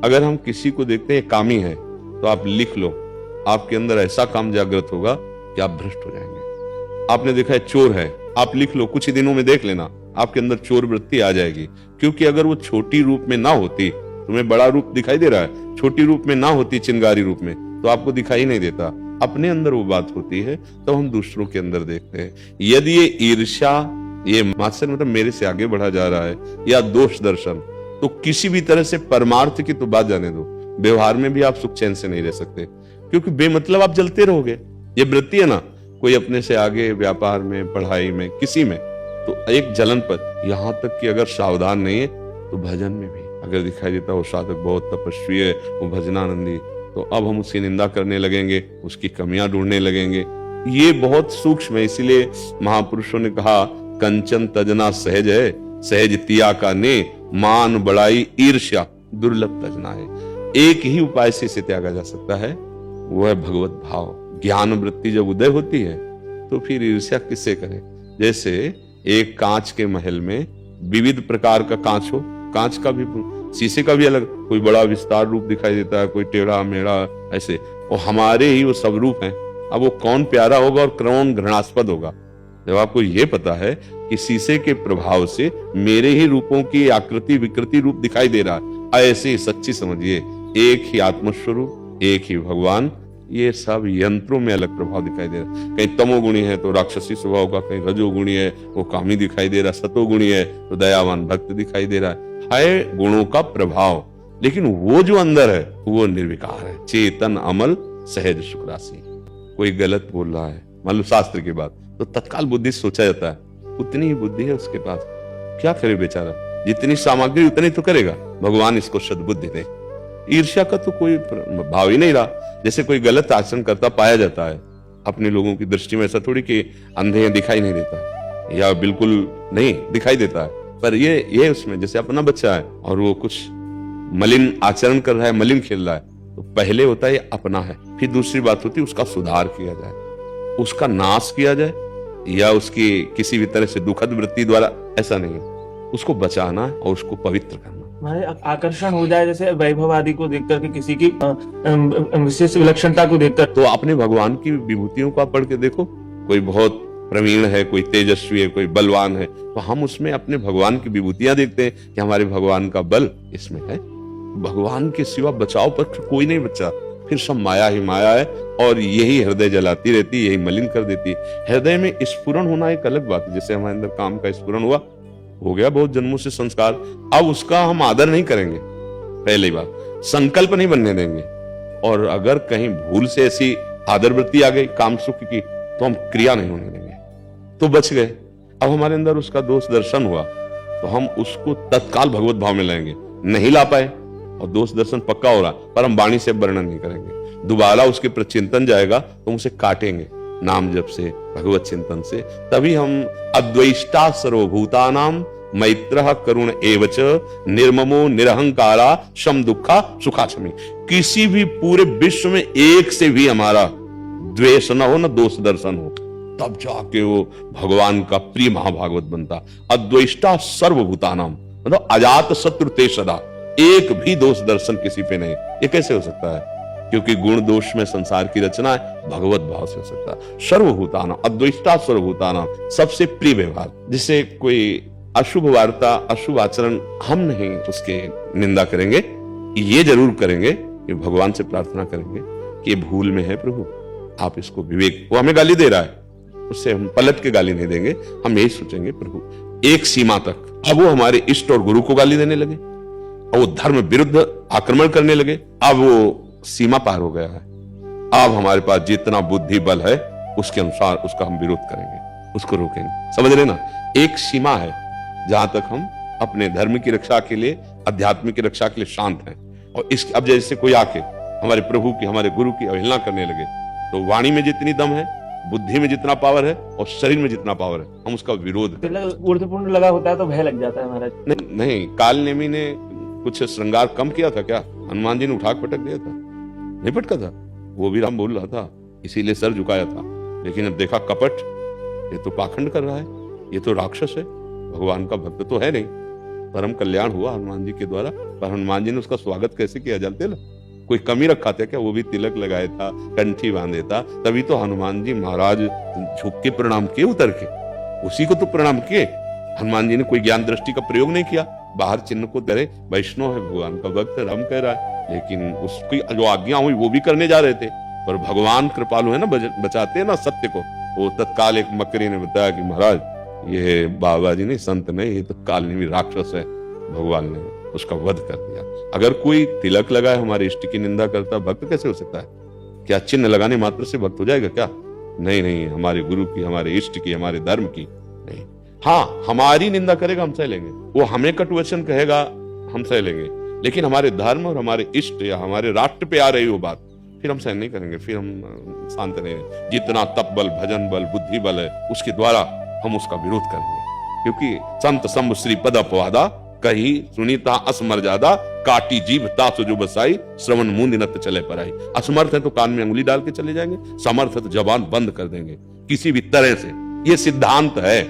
अगर हम किसी को देखते हैं कामी है तो आप लिख लो, आपके अंदर ऐसा काम जागृत होगा कि आप भ्रष्ट हो जाएंगे। आपने देखा है चोर है, आप लिख लो, कुछ ही दिनों में देख लेना आपके अंदर चोर वृत्ति आ जाएगी। क्योंकि अगर वो छोटी रूप में ना होती, तुम्हें बड़ा रूप दिखाई दे रहा है, छोटी रूप में ना होती, चिंगारी रूप में, तो आपको दिखाई नहीं देता। अपने अंदर वो बात होती है तो हम दूसरों के अंदर देखते हैं। यदि ये ईर्ष्या, ये मात्सर्य मतलब मेरे से आगे बढ़ा जा रहा है, या दोष दर्शन, तो किसी भी तरह से परमार्थ की तो बात जाने दो, व्यवहार में भी आप सुख चैन से नहीं रह सकते, क्योंकि बेमतलब आप जलते रहोगे। ये वृत्ति है ना, कोई अपने से आगे व्यापार में, पढ़ाई में, किसी में, तो एक जलन पर, यहां तक कि अगर सावधान नहीं है तो भजन में भी अगर दिखाई देता वो साधक बहुत तपस्वी है, वो भजनानंदी, तो अब हम उसकी निंदा करने लगेंगे, उसकी कमियां ढूंढने लगेंगे। ये बहुत सूक्ष्म है। इसीलिए महापुरुषों ने कहा कंचन तजना सहज है, सहज तिया का ने, मान बड़ाई ईर्ष्या दुर्लभ तजना है। एक ही उपाय से इसे त्यागा जा सकता है, वो है भगवत भाव। ज्ञान वृत्ति जब उदय होती है तो फिर ईर्ष्या किससे करें। जैसे एक कांच के महल में विविध प्रकार का कांच हो, कांच का भी, शीशे का भी अलग, कोई बड़ा विस्तार रूप दिखाई देता है, कोई टेढ़ा मेढ़ा ऐसे, और हमारे ही वो सब रूप हैं। अब वो कौन प्यारा होगा और कौन घृणास्पद होगा। जब आपको ये पता है कि शीशे के प्रभाव से मेरे ही रूपों की आकृति विकृति रूप दिखाई दे रहा है, ऐसे ही सच्ची समझिए एक ही आत्मस्वरूप, एक ही भगवान, ये सब यंत्रों में अलग प्रभाव दिखाई दे रहा है। कहीं तमोगुणी है तो राक्षसी स्वभाव का, कहीं रजोगुणी है वो कामी दिखाई दे रहा है, सतोगुणी है तो दयावान भक्त दिखाई दे रहा है गुणों का प्रभाव। लेकिन वो जो अंदर है वो निर्विकार है, चेतन अमल सहज सुख राशि। कोई गलत बोल रहा है, मान लो शास्त्र की बात, तो तत्काल बुद्धि सोचा जाता है उतनी ही बुद्धि है उसके पास, क्या करे बेचारा, जितनी सामग्री उतनी तो करेगा। भगवान इसको सद्बुद्धि दे। ईर्ष्या का तो कोई भाव ही नहीं रहा। जैसे कोई गलत आचरण करता पाया जाता है अपने लोगों की दृष्टि में, ऐसा थोड़ी कि अंधे दिखाई नहीं देता या बिल्कुल नहीं दिखाई देता है, पर ये उसमें जैसे अपना बच्चा है और वो कुछ मलिन आचरण कर रहा है, मलिन खेल रहा है, तो पहले होता है ये अपना है, फिर दूसरी बात होती है उसका सुधार किया जाए, उसका नाश किया जाए, या उसकी किसी भी तरह से दुखद वृत्ति द्वारा, ऐसा नहीं है, उसको बचाना है और उसको पवित्र करना। आकर्षण हो जाए जैसे वैभव आदि को देख करके, किसी की विशेष विलक्षणता को देखकर, तो अपने भगवान की विभूतियों को पढ़ के देखो, कोई बहुत प्रवीण है, कोई तेजस्वी है, कोई बलवान है, तो हम उसमें अपने भगवान की विभूतियां देखते हैं कि हमारे भगवान का बल इसमें है। भगवान के सिवा बचाव पर कोई नहीं बचा, फिर सब माया ही माया है, और यही हृदय जलाती रहती, यही मलिन कर देती। हृदय में स्फुरन होना एक अलग बात है। जैसे हमारे अंदर काम का स्फुरन हुआ, हो गया बहुत जन्मों से संस्कार, अब उसका हम आदर नहीं करेंगे, पहली बात, संकल्प नहीं बनने देंगे। और अगर कहीं भूल से ऐसी आदर वृत्ति आ गई काम सुख की, तो हम क्रिया नहीं होने देंगे, तो बच गए। अब हमारे अंदर उसका दोष दर्शन हुआ तो हम उसको तत्काल भगवत भाव में लाएंगे, नहीं ला पाए और दोष दर्शन पक्का हो रहा, पर हम वाणी से वर्णन नहीं करेंगे, दोबारा उसके प्रचिंतन जाएगा तो उसे काटेंगे नाम जप से, भगवत चिंतन से। तभी हम अद्वैष्टा सर्वभूतानाम मैत्रः करुण एवच निर्ममो निरहंकारा शम दुखा सुखाशमी। किसी भी पूरे विश्व में एक से भी हमारा द्वेष न हो, न दोष दर्शन हो, तब जाके वो भगवान का प्रिय महाभागवत बनता। अद्वैष्टा सर्वभूतानाम मतलब अजात शत्रु ते सदा, एक भी दोष दर्शन किसी पे नहीं। ये कैसे हो सकता है? क्योंकि गुण दोष में संसार की रचना है, भगवत भाव से हो सकता है। सर्वभूतानाम अद्वैष्टा सर्वभूतानाम, सबसे प्रिय व्यवहार। जिसे कोई अशुभ वार्ता, अशुभ आचरण, हम नहीं उसके निंदा करेंगे, ये जरूर करेंगे कि भगवान से प्रार्थना करेंगे कि ये भूल में है प्रभु, आप इसको विवेक, वो हमें गाली दे रहा है, उससे हम पलट के गाली नहीं देंगे, हम यही सोचेंगे प्रभु एक सीमा तक। अब वो हमारे इष्ट और गुरु को गाली देने लगे, अब वो धर्म विरुद्ध आक्रमण करने लगे, अब वो सीमा पार हो गया है। अब हमारे पास जितना बुद्धि बल है उसके अनुसार उसका हम विरोध करेंगे, उसको रोकेंगे। समझ रहे ना, एक सीमा है जहां तक हम अपने धर्म की रक्षा के लिए, अध्यात्म की रक्षा के लिए शांत हैं। और इस अब जैसे कोई आके हमारे प्रभु की, हमारे गुरु की अवहेलना करने लगे, तो वाणी में जितनी दम है, बुद्धि में जितना पावर है और शरीर में जितना पावर है, हम उसका विरोध ऊर्ध्वपुंड लगा होता है तो भय लग जाता है महाराज। नहीं, काल नेमी ने कुछ श्रृंगार कम किया था क्या? हनुमान जी ने उठा पटक दिया था? नहीं पटका था, वो भी राम बोल रहा था, इसीलिए सर झुकाया था। लेकिन अब देखा कपट, ये तो पाखंड कर रहा है, ये तो राक्षस है, भगवान का भक्त तो है नहीं, परम कल्याण हुआ हनुमान जी के द्वारा। पर हनुमान जी ने उसका स्वागत कैसे किया जानते ना? कोई कमी रखा था क्या? वो भी तिलक लगाया था, कंठी बांधे था, तभी तो हनुमान जी महाराज झुक के प्रणाम किए, उतर के उसी को तो प्रणाम किए। हनुमान जी ने कोई ज्ञान दृष्टि का प्रयोग नहीं किया, बाहर चिन्ह को करे, वैष्णव है, भगवान का भक्त, राम कह रहा है, लेकिन उसकी जो आज्ञा हुई वो भी करने जा रहे थे। पर भगवान कृपालु है ना, बचाते हैं ना सत्य को। वो तत्काल एक मकरी ने बताया कि महाराज ये बाबा जी नहीं, संत नहीं, ये तो कालनेमी राक्षस है, भगवान ने उसका वध कर दिया। अगर कोई तिलक लगाए हमारे इष्ट की निंदा करता, भक्त कैसे हो सकता है? क्या चिन्ह लगाने मात्र से भक्त हो जाएगा क्या? नहीं नहीं, हमारे गुरु की, हमारे इष्ट की, हमारे धर्म की नहीं। हाँ, हमारी निंदा करेगा हम सह लेंगे, वो हमें कटुवचन कहेगा हम सह लेंगे, लेकिन हमारे धर्म और हमारे इष्ट या हमारे राष्ट्र पे आ रही वो बात फिर हम सहन नहीं करेंगे, फिर हम शांत नहीं। जितना तप बल, भजन बल, बुद्धि बल है उसके द्वारा हम उसका विरोध करेंगे, क्योंकि संत संभ श्री पद अपवादा, कही सुनीता असमर्यादा, काटी जीभ तासु जो बसाई, श्रवण मूंद नत चले पराई। असमर्थ है तो कान में अंगुली डाल के चले जाएंगे, समर्थ है तो जबान बंद कर देंगे किसी भी तरह से। ये सिद्धांत है,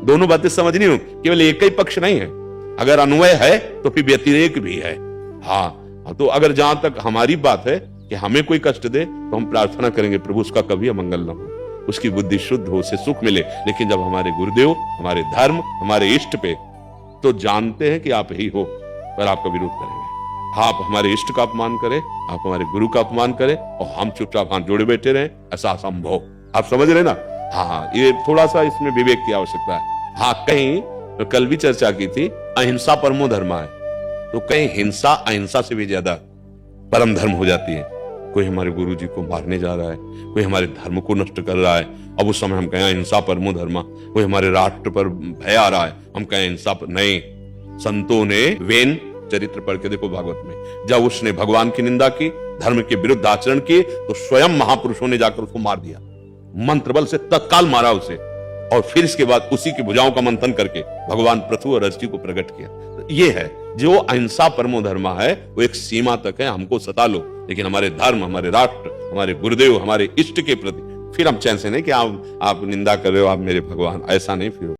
दोनों बातें समझनी हो, केवल एक ही पक्ष नहीं है। अगर अन्वय है तो फिर व्यतिरेक भी है। हाँ, तो अगर जहां तक हमारी बात है कि हमें कोई कष्ट दे तो हम प्रार्थना करेंगे प्रभु उसका कभी अमंगल न हो, उसकी बुद्धि शुद्ध हो, उसे सुख मिले। लेकिन जब हमारे गुरुदेव, हमारे धर्म, हमारे इष्ट पे, तो जानते हैं कि आप ही हो, पर आपका विरोध करेंगे। आप हमारे इष्ट का अपमान करें, आप हमारे गुरु का अपमान करें और हम चुपचाप हाथ जोड़े बैठे रहें, ऐसा असंभव। आप समझ रहे ना? हाँ, ये थोड़ा सा इसमें विवेक की आवश्यकता है। हाँ, कहीं तो कल भी चर्चा की थी, अहिंसा परमो धर्म है, तो कहीं हिंसा अहिंसा से भी ज्यादा परम धर्म हो जाती है। कोई हमारे गुरु जी को मारने जा रहा है, कोई हमारे धर्म को नष्ट कर रहा है, अब उस समय हम कहें हिंसा परमो धर्म। कोई हमारे राष्ट्र पर भय आ रहा है, हम कहें हिंसा पर नहीं। संतों ने वेन चरित्र पढ़ के देखो भागवत में, जब उसने भगवान की निंदा की, धर्म के विरुद्ध आचरण किए, तो स्वयं महापुरुषों ने जाकर उसको मार दिया, मंत्र बल से तत्काल मारा उसे। और फिर इसके बाद उसी की भुजाओं का मंथन करके भगवान पृथु और रजती को प्रकट किया। तो ये है जो अहिंसा परमो धर्म है, वो एक सीमा तक है, हमको सता लो, लेकिन हमारे धर्म, हमारे राष्ट्र, हमारे गुरुदेव, हमारे इष्ट के प्रति फिर हम चैन से नहीं कि आप निंदा कर रहे हो, आप मेरे भगवान, ऐसा नहीं फिर